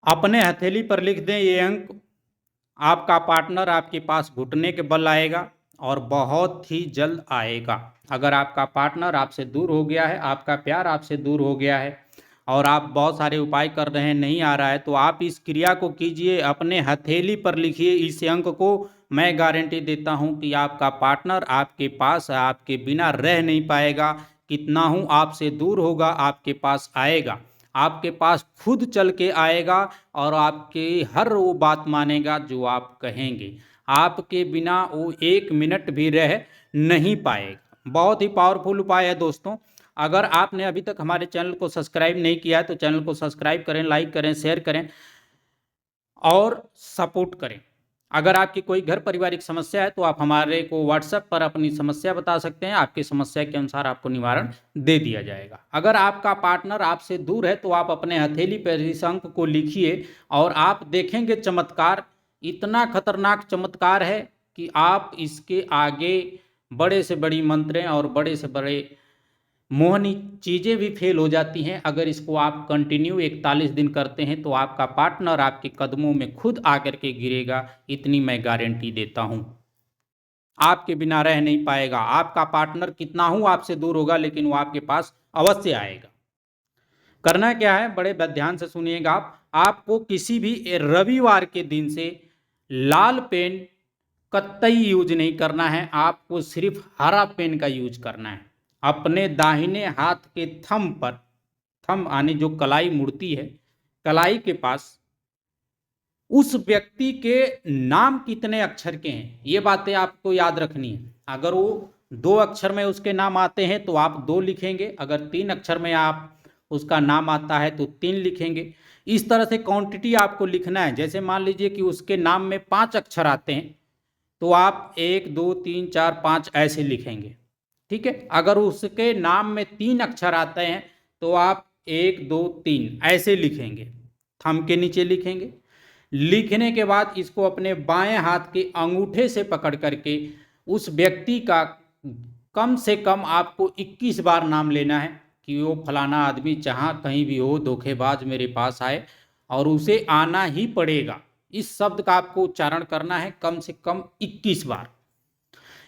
अपने हथेली पर लिख दें ये अंक। आपका पार्टनर आपके पास घुटने के बल आएगा और बहुत ही जल्द आएगा। अगर आपका पार्टनर आपसे दूर हो गया है, आपका प्यार आपसे दूर हो गया है और आप बहुत सारे उपाय कर रहे हैं, नहीं आ रहा है, तो आप इस क्रिया को कीजिए, अपने हथेली पर लिखिए इस अंक को। मैं गारंटी देता हूं कि आपका पार्टनर आपके पास आपके बिना रह नहीं पाएगा। कितना हूं आपसे दूर होगा, आपके पास आएगा, आपके पास खुद चल के आएगा और आपकी हर वो बात मानेगा जो आप कहेंगे। आपके बिना वो एक मिनट भी रह नहीं पाएगा। बहुत ही पावरफुल उपाय है दोस्तों। अगर आपने अभी तक हमारे चैनल को सब्सक्राइब नहीं किया है तो चैनल को सब्सक्राइब करें, लाइक करें, शेयर करें और सपोर्ट करें। अगर आपकी कोई घर पारिवारिक समस्या है तो आप हमारे को व्हाट्सएप पर अपनी समस्या बता सकते हैं, आपकी समस्या के अनुसार आपको निवारण दे दिया जाएगा। अगर आपका पार्टनर आपसे दूर है तो आप अपने हथेली पर इस अंक को लिखिए और आप देखेंगे चमत्कार। इतना खतरनाक चमत्कार है कि आप इसके आगे बड़े से बड़ी मंत्रें और बड़े से बड़े मोहनी चीज़ें भी फेल हो जाती हैं। अगर इसको आप कंटिन्यू 41 दिन करते हैं तो आपका पार्टनर आपके कदमों में खुद आकर के गिरेगा, इतनी मैं गारंटी देता हूं। आपके बिना रह नहीं पाएगा। आपका पार्टनर कितना हूं आपसे दूर होगा लेकिन वो आपके पास अवश्य आएगा। करना क्या है, बड़े ध्यान से सुनिएगा आप। आपको किसी भी रविवार के दिन से लाल पेन कतई यूज नहीं करना है, आपको सिर्फ हरा पेन का यूज करना है। अपने दाहिने हाथ के थंब पर, थंब यानी जो कलाई मुड़ती है, कलाई के पास उस व्यक्ति के नाम कितने अक्षर के हैं ये बातें आपको याद रखनी है। अगर वो 2 अक्षर में उसके नाम आते हैं तो आप 2 लिखेंगे, अगर 3 अक्षर में आप उसका नाम आता है तो 3 लिखेंगे। इस तरह से क्वांटिटी आपको लिखना है। जैसे मान लीजिए कि उसके नाम में 5 अक्षर आते हैं तो आप 1 2 3 4 5 ऐसे लिखेंगे, ठीक है। अगर उसके नाम में 3 अक्षर आते हैं तो आप 1 2 3 ऐसे लिखेंगे, थंब के नीचे लिखेंगे। लिखने के बाद इसको अपने बाएं हाथ के अंगूठे से पकड़ करके उस व्यक्ति का कम से कम आपको 21 बार नाम लेना है कि वो फलाना आदमी जहाँ कहीं भी हो धोखेबाज मेरे पास आए, और उसे आना ही पड़ेगा। इस शब्द का आपको उच्चारण करना है कम से कम 21 बार।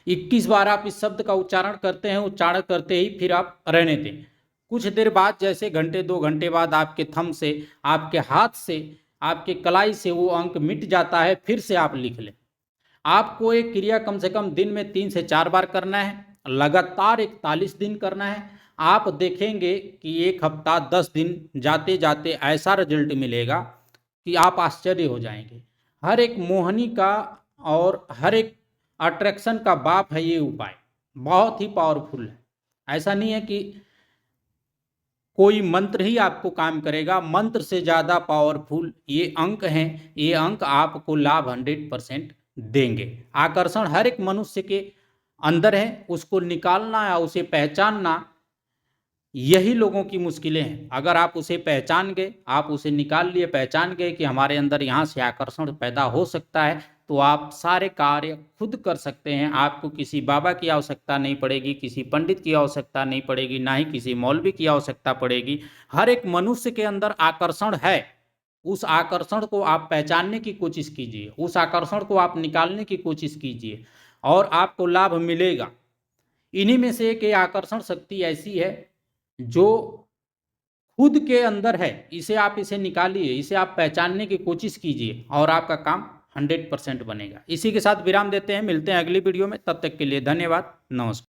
21 बार आप इस शब्द का उच्चारण करते हैं, उच्चारण करते ही फिर आप रहने दें। कुछ देर बाद, जैसे घंटे 2 घंटे बाद, आपके थंब से, आपके हाथ से, आपके कलाई से वो अंक मिट जाता है, फिर से आप लिख लें। आपको एक क्रिया कम से कम दिन में 3 से 4 बार करना है, लगातार 41 दिन करना है। आप देखेंगे कि 1 हफ्ता 10 दिन जाते जाते ऐसा रिजल्ट मिलेगा कि आप आश्चर्य हो जाएंगे। हर एक मोहनी का और हर एक अट्रैक्शन का बाप है ये उपाय, बहुत ही पावरफुल है। ऐसा नहीं है कि कोई मंत्र ही आपको काम करेगा, मंत्र से ज़्यादा पावरफुल ये अंक हैं। ये अंक आपको लाभ 100% देंगे। आकर्षण हर एक मनुष्य के अंदर है, उसको निकालना या उसे पहचानना यही लोगों की मुश्किलें हैं। अगर आप उसे पहचान गए, आप उसे निकाल लिए, पहचान गए कि हमारे अंदर यहाँ से आकर्षण पैदा हो सकता है, तो आप सारे कार्य खुद कर सकते हैं। आपको किसी बाबा की आवश्यकता नहीं पड़ेगी, किसी पंडित की आवश्यकता नहीं पड़ेगी, ना ही किसी मौलवी की आवश्यकता पड़ेगी। हर एक मनुष्य के अंदर आकर्षण है। उस आकर्षण को आप पहचानने की कोशिश कीजिए, उस आकर्षण को आप निकालने की कोशिश कीजिए और आपको लाभ मिलेगा। इन्हीं में से एक आकर्षण शक्ति ऐसी है जो खुद के अंदर है, इसे निकालिए, इसे आप पहचानने की कोशिश कीजिए और आपका काम 100% बनेगा। इसी के साथ विराम देते हैं, मिलते हैं अगली वीडियो में। तब तक के लिए धन्यवाद, नमस्कार।